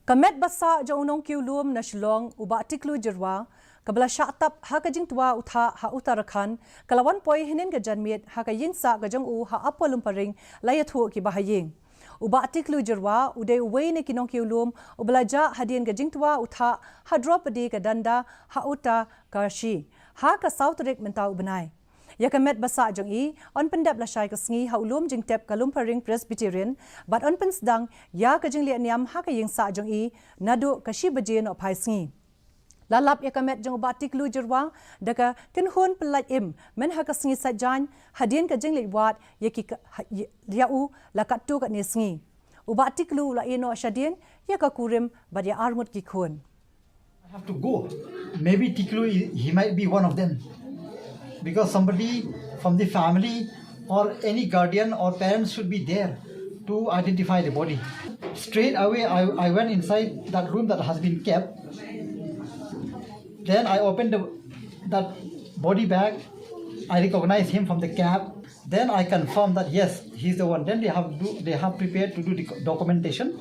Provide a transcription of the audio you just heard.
Kamet basa jaunong kiulum na Shillong uba Tiklu jirwa kabla syatap ha ka Jingtwa utha ha Uttarakhand kalawan poi hinin ka janmit ha ka yingsa ka jong u ha Upper Lumparing layathu ki bahaying uba Tiklu jirwa uday uway ni kinong kiulum ubalaja hadien ka Jingtwa utha ha Dropadi ka danda ha uta KHASI ha ka South Rik mentau benai ya kamet basa jong i on Pyndep Lashai ka Sngi ha ulum Jingtep ka Lumparing Presbyterian but on pensdang ya ka jingli niam ha ka yingsa jong i nadu ka shibajin op hai Sngi lalap ya kamet jong uba Tiklu jirwa daga kinhun pelat im men ha ka Sngi sajan hadien ka jingli wat ya ki ya u lakat tu ka ni Sngi uba Tiklu la ino shadien ya ka kurim bad ya armut ki khun I have to go. Maybe Tiklu, he might be one of them. Because somebody from the family or any guardian or parents should be there to identify the body. Straight away, I went inside that room that has been kept. Then I opened that body bag. I recognized him from the cap. Then I confirmed that yes, he's the one. Then they have prepared to do the documentation.